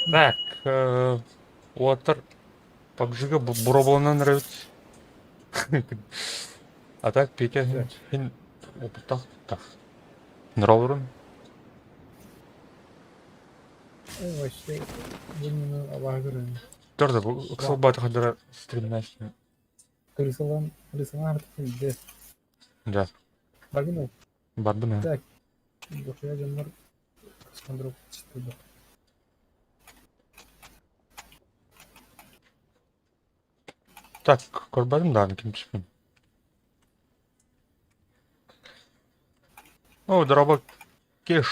Так, Уотер PUBG'ga буроболонан нравится. А так, Петя, Так. опытал. Так, нравится. Вообще, bunu Allah'a göre. Тоже bu Bak, Xalbat kadar стремнашный. Hristiyan artık bildi. Да, Bakın o. бардым. Так, dokuya canlar kıskandırıp çıktı. Так, көрбадым да, кимчипин. О, дробак кеш.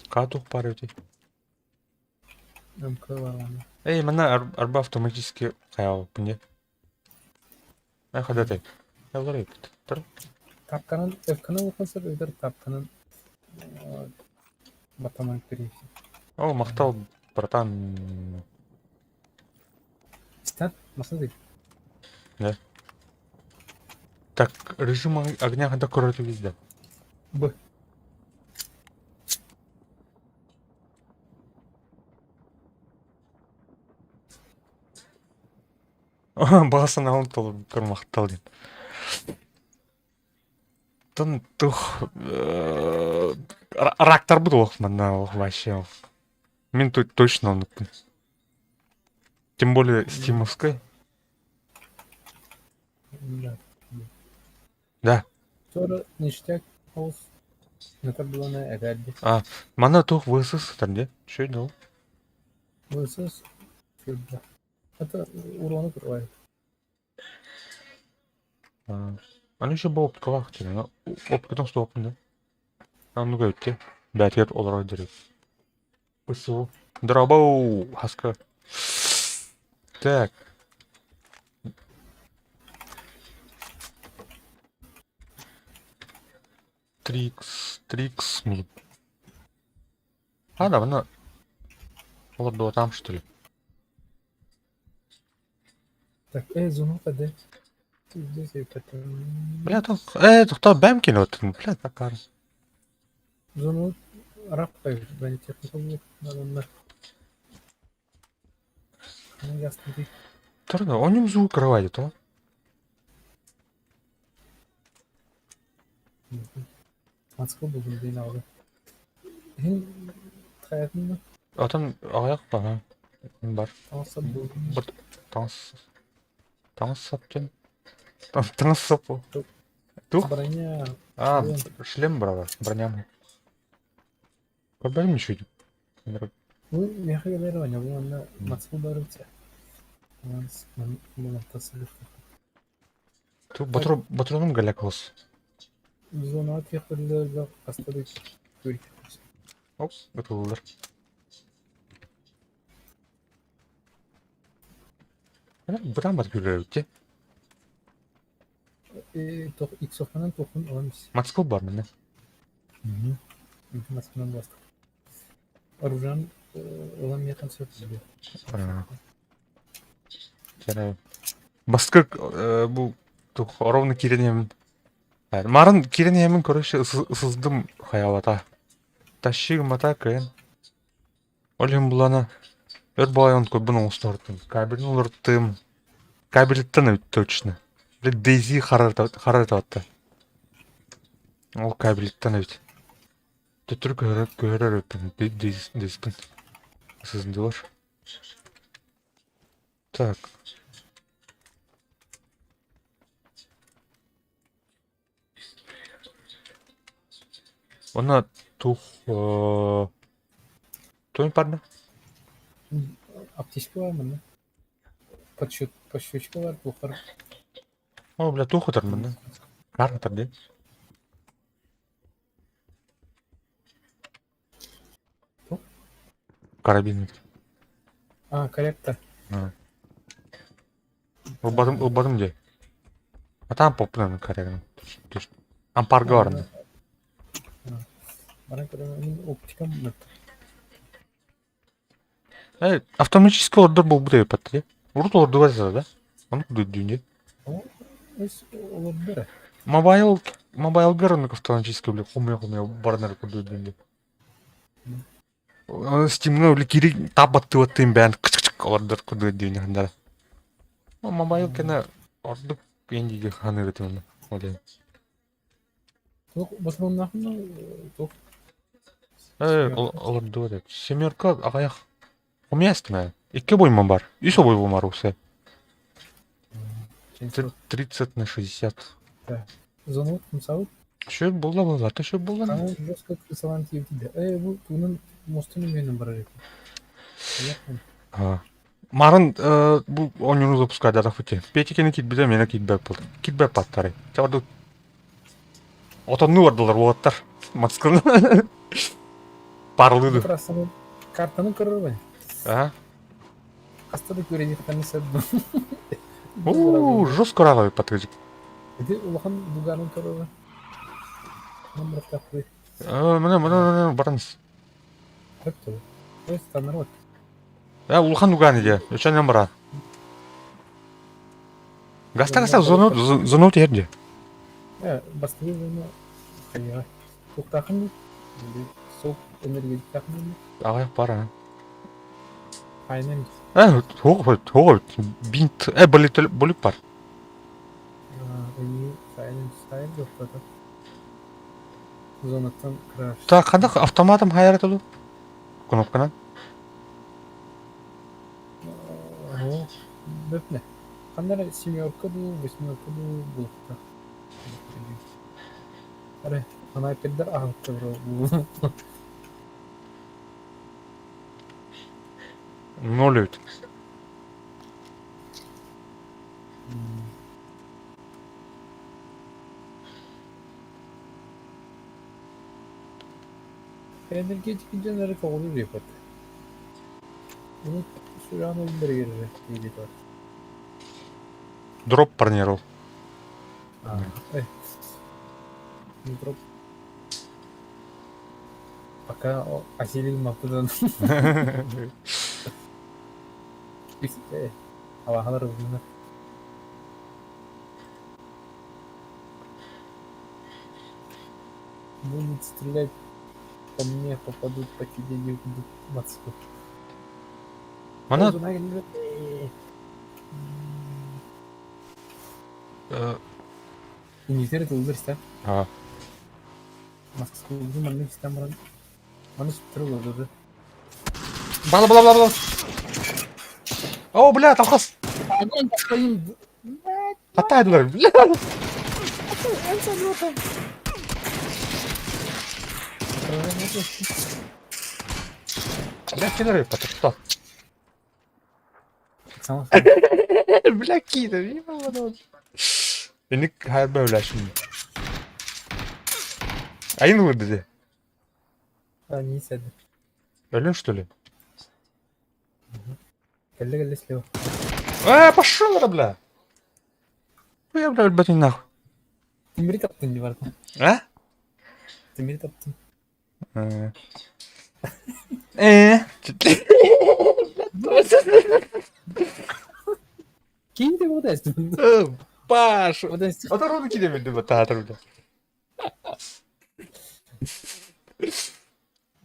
Катух парити. MK var bende. Эй, мана арба автоматически хаял, пне. Ай, хадатай. Я ларай бит. Тур. Tapkanın, Efkan'a bakılsa öder Tapkanın батаман перейти. О, мактал, братан. Стат, маса değil. Да. Так, режим огня когда коротко везде. Bu. Бағасына ұмытыл көрмақтал дейін. Тын тух рактар буду оқмана вообще. Мен тут точно ұмытпын. Тем более стимовской. Да. Sonra Niştek House ne kadar bulana ederdi. А, мана тух высыс түрде. Что это? Hırsız şurada. Hatta uğranı kırvay. Аны еще болып қалақ деген. Опытын стопын да. Ну өтте. Бәтер оларға дерек. ПСО. Дробоу. Хаска. Так. Трикс ми. А, да, она... Вот было там, что ли? Так, Zunu kadar. Здесь и потом. Бля, это кто Бэмкин вот? Бля, такая. Zunu Arap koyuyor. Ben teknik olarak adamlar. Ama yaslı değil. Трудно, он им звук кровать, то? Maskı buldum değil abi. Hem hayatımda Атын аяқ па, ha? Бар. olsa buldum. Бір таңыз саптен. Таңыз сапу. Тух? Броня. А, шлем. шлем, брава, броням. Көрбәдім ничего. Bu mehreleri oynuyor. Bu anda maskı doğru biter. Bunu tasarruf. Ту батроным галяк болсын. Zonu tekrar hastalık görüyoruz. Оп, готовылар. Бұдан бар көрер өтте. Xofa'nın tokun olmuş. Мацкоп бар міне. Maskından bastık. Оружан olan yakın sürtüyor. Және басқа бұл ровно киренемін. Марын киренемін, короче, ысыздым хаялата. Тащигім ата кайын. Олем бұлана. Өр балай он кой бұның ұстырттым. Кабелін ұлырттым. Кабеліттен өтті точно. Дейзи харартатты. Ол кабеліттен өтті. Түтір көрер өтпін. Дейзіпін. Сізінде бар. Так. Ona tuh Тойм парна? Аптечка var mı? Подщечка var. Бухар. О, бля, туху тар мына. Карна тар де. Тух? Карабин. Коллектор. Убадым де. А там попынан каряган. Ампарга бар мына. Bana kadar optika mı? Автоматический ордер бұл бұдай өпатты де. Ұрт орды бар да? Оны күді дүйінде. Ama olabilir. Mobile Mobile Girl автоматически, бля, хуме барнер куду деньги. Steam'ga бля кири табатты оттын бән кычкычк ордер куду деньги хандар. Mobile кена ордук пенди ханы ретен. Оле. Тук басман нахна тук Олорду деп. Семерка агаяк. Уместно. Икки бойма бар. Үсө бой бар усе. 30/60. Zonut musavut. Şöyle bulla ата şöyle bulla. Kanal жестко кысалан тиевди. Бу тунун мостунун менен бар экен. Марын бу ойнunu запускать да фути. Петикени кит бизе мени китбек болду. Китбек паттары. Чабарды отонну бардылар болоттар. Маскын. Парлыды. Просто картаны көрөрбүн. Кастады көрөйт каны сәддү. Жестко рагай паткыжык. Эди улахан дуганын көрөрбүн. Номер такой. Мына барамыз. Хәптә. Эс танырбык. Улхан дуган иде. Өчөнөн бара. Гаста зону терде. Бастыгы буны кайга. Туктакын сок энергетик такын. Агай пара. Айнем. Тоғы. Бинт. Болит бар. Сайын жоқ та. Зонаттан краш. Та кандай автоматом хайратылы? Кнопканы. Бөпне. Кандай семерка ду, восьмерка ду булыкта. Аре, ана педер агытты бро. 0 өт. Энергетик жанары кагылыр репорт. Bunu şu an oyunları gelir diye var. Дроп парнеров. Дроп. Пока осилил мапыдан. Havalar uzun. Будут стрелять по мне, попадут, по тебе не будут мацку. Mana İngiltere'de olur işte. ha. Maskı uzun anne İstanbul'un. Onu sütürü olurdu. Бала. О, бля, толкос. Огонь постоим. Хатайдылар, бля. Бля, кино потоп. Tamam. Bля, кида, ебаный. Enik her böyle şimdi. Aynı mı dedi? Ben iyi sevdim. Öyle mi что ли? Gelle слева. Пошел, бля. Я, бля, ебать, нахуй. Timiri taptın civarda. А? Timiri taptın. Kim de bu destin? Паш. Bu destin. А то руки кидемedi bu teatrda.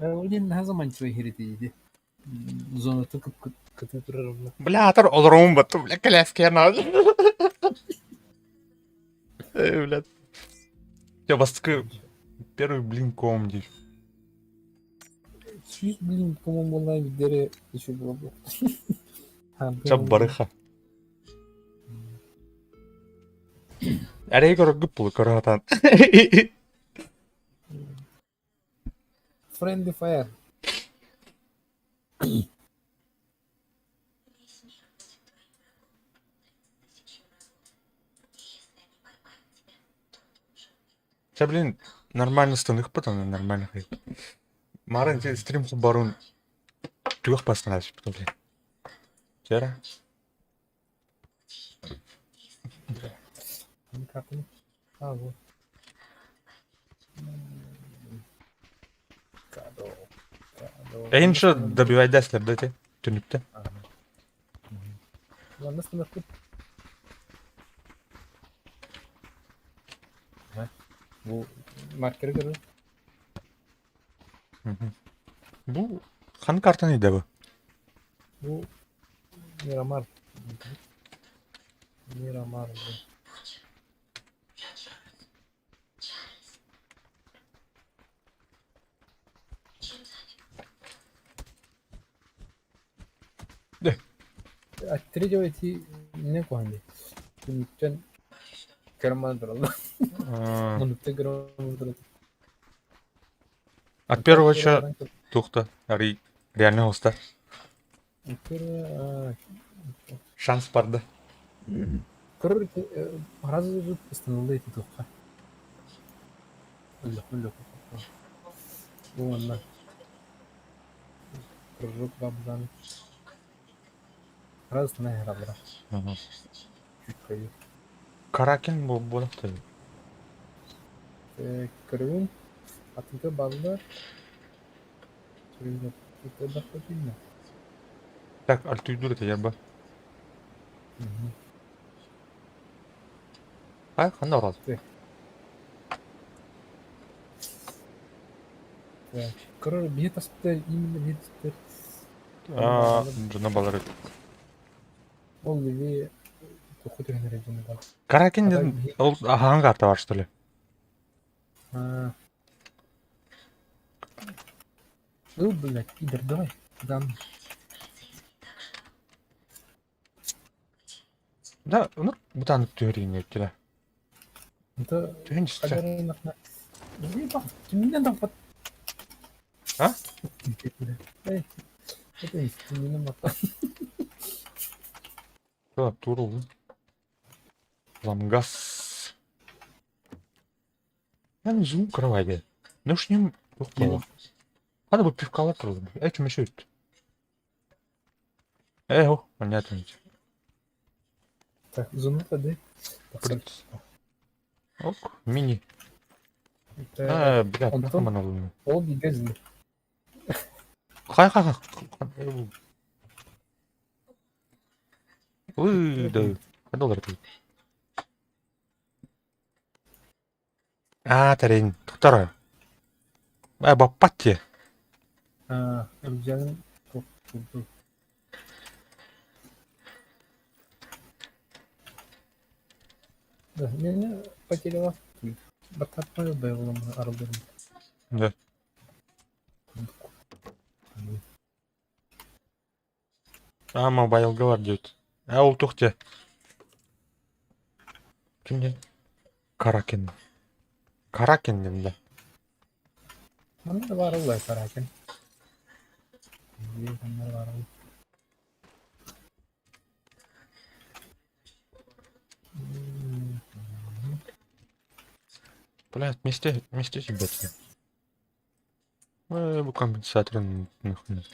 Oyun her zaman çoğu heritiydi. Zona tıkıp kıtı durarım. Бля, атар олором батту, бля, коляски надо. Бля. Я баскы первый блин комди. Süz bilin kumum vallahi bir dere işi buldu. Чап барыха. Арей көргүп бул көрөтан. Friendly fire. Сейчас, блин, нормально станых потом, нормально. Маран, тебе стрим барун. Трех поставишь, потом, блин. Вчера. Kapını. Ha bu. Kado. Эйн что добивать Деслер, да ты? Тюнипте. Lan nasıl nasıl? Bu markeri kırı. Bu kan kartı neydi bu? Bu Miramar. Miramar. De. Attırıcı eti ne koydu? Lütfen kırmadır Allah. Mantıklı kırmadır. От первого ча тухта. Реально хоста. Шанс барды. Кырыр разы жут станылды эти тухка. Үллүк. Bu onlar. Kırırık babdan. Arasına herhalde. Küçük kayı. Каракен бұл болақты. Kırığın atınca bazılar. Sürüyle tuttu da koyayım mı? Так, альтуйдур это я бы. А, қандай ораз? Kırır bir tasıpta именно bir tasıpta. Жана балар. Ол gibi тоқу тегенер ежені бар. Каракен дедім, ол ағаң карта бар, что ли? Блядь, пидор, давай. Да. Да, ну, бұтаны төрейін өттілі. Это Түйін шықса. қадарайнақ. Не бақ, түмінен тапат. А? Эй, это не түмінен бақ. Да, туру. Ламгас. Yani zoom кровать. Ну ж не было. Надо бы пивка латру. Этим еще это. О, понятно. Так, зону тады. Ок, мини. Это Блядь, Антон? нахуй оно было. ол бигезли. Хай. Да. Доллар тут. Тарин. Второе. Бапатти. Рюкзагын топ. Да, мені потеряла. Бататмай байылым арылдырым. Да. Мобайл говор дейді. Ол тоқте. Кімде? Каракен. Каракен демді. Мында бар олай каракен. Мында бар олай. Блядь, вместе ребята. Bu компенсаторын нахуй.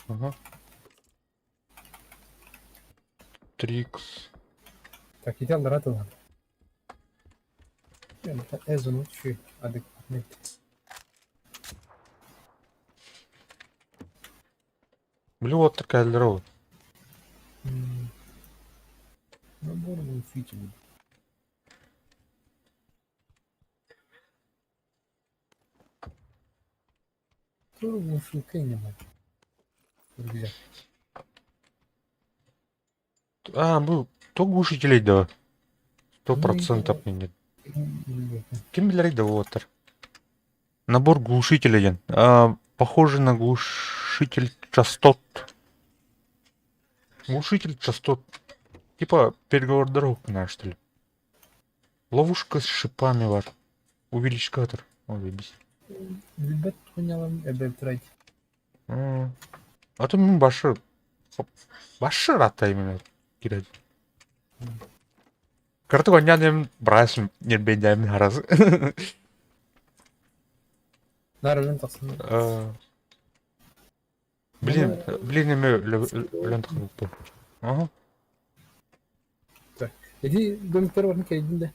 Ага. Трикс. Так, иди алдаратылан. Эзону şu адекватный. Блю вот такая здоровая. Набор был фичевый. Тоже был шилкой не был. Рюкзак. Bu çok глушителей да. 100% нет. Кем билер да вот. Набор глушителей. Похоже на глушитель частот. Глушитель частот. Типа переговор дорог, знаешь, что ли. Ловушка с шипами var. Увеличкатор. Ой, Билбет хуйнялам эбелтрайт. А то мен башы рата именно киреді. Карту ойнадым, брасын нербейдәмін арасы. Нарылын тақсын. Блин, еме өлен тақылып бұл. Ага. Jadi gömükler var mı kendinde?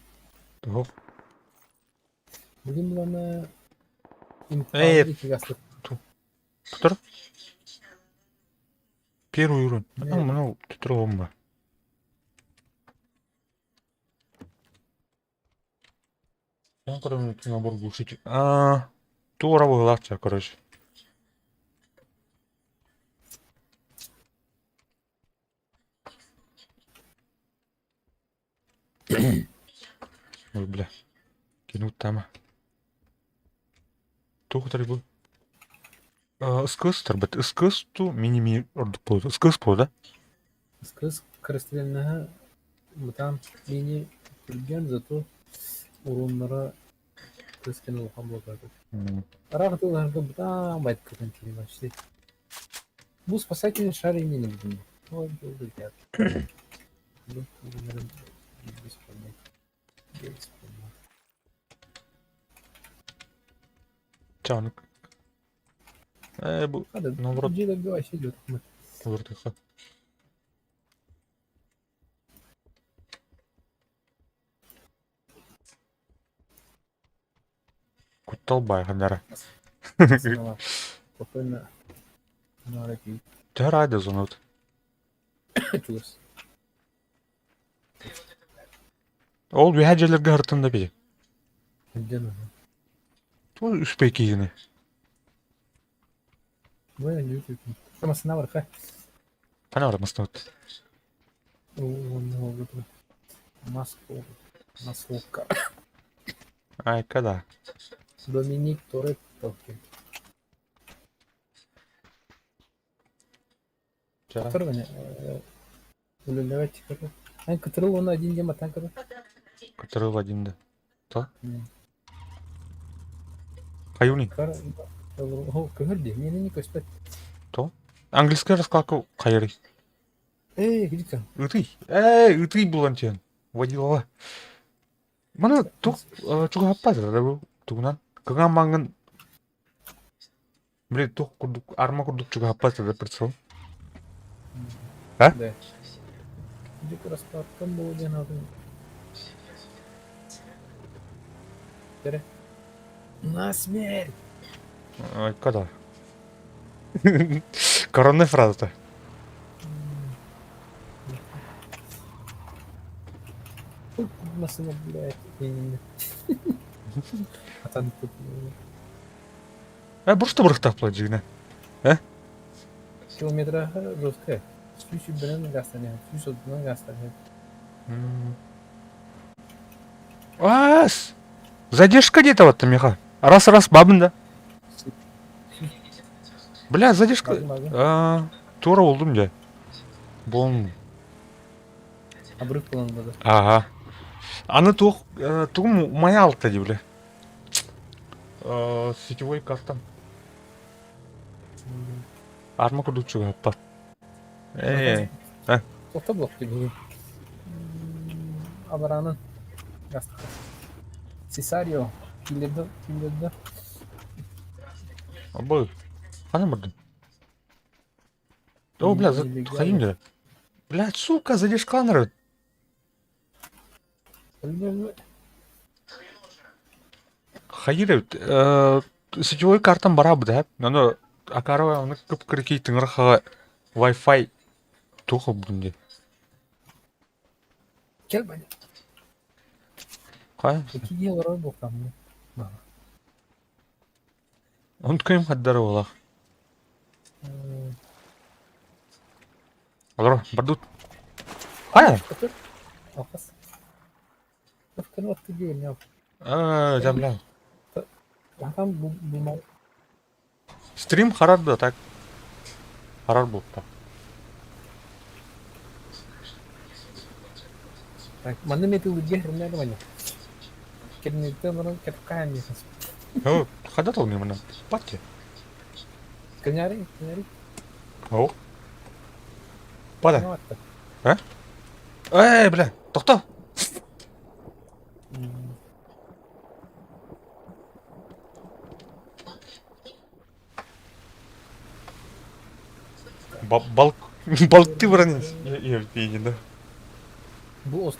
Hop. Bugün bana Эй, iki gazete. Тұр? Первый урон. Мынау тұтыр оғым ба. Я кроме набор глушитель. Тура легче, короче. Ой, бля. Кинуть там. Тух требу. Скыз тарбет. Скыз ту мини ордук болду. Скыз болду, да? Скыз кырыстырыннаha бутан мини күрген зато уруннара кыскен улхан болгады. Арагытыларга бутан байт кытын кiri başlı. Bu спасательный шар имени bizim. O oldu ya. Bu bunların biz problem. Biz problem. Чанык. Bu Hadi наоборот Cile bir Ayşe diyorduk mu? выртыха. Кутталбай хандара. Sınava. Kopena. Nara ki. Жарайды зонут. Çuluruz. Ол бия жерлерге артында бе. Canım. Ту үспей кийини. Böyle yürütüyorum. Ama sınav var ka. Пана бар мастот. O ne oldu? Масловка. Ай, когда? Доминик Торетто. Жара. Который меня улюлевать как-то. Ан кытырыл оны один дема танкада. Который в один, да. То? М. Каюни. Кар. О, кыгырды. Мені не көспет. То? Английский раскалку кайры. Где-то. Үтый буланчен. Водилова. Мана тук чуга аппады да бу. Тугунан. Кыган мангын. Блин, тук курдук, арма курдук чуга аппады да прицел. Да. Где-то распаткан был один один. Тере. На смерть. Ай, когда? Коронная фраза-то. Машина, блядь. А там тут... Буршта бұрықтап плат жігіне. Километра жестко. Сүйші бірін гастане. Сүйші одынан гастане. Ас! Задержка где-то вот там, Миха. Раз-раз, бабын да. Бля, задержка. Тура олдым да. Болын. Обрыв планында. Ага. Аны туғым мая алды де, бля. Сетевой картам. Арма курдук чуга аппат. Тоқта блокты бүгін. Абаранын. Сесарио. Килерді. Абой. Қана бұрдың? О, бля, қайым да. Бля, сука, задержка аныры. Хайыр, сетевой картам барабы да. Аны акарова аны күп-күрекей тыңырқаға Wi-Fi туқы бүгінде. Кел бәне. Қай? Екі елара боқтамын. Он көйім қаддары олақ. Алар, бардут. Қай? Алқас. Өфкен отты дейін, яу. Жамля. Ағам бұлмау. Стрим қарарды, так. Қарар болып та. Маны меті үлге хірмәді бәне. Кернетті мұның кетіп қайын дейсіз. Қада толмай мұна? Батке. Кінярі. О. Бада. Бля, тоқта. Балықты бұрын ел пейінді. Бұл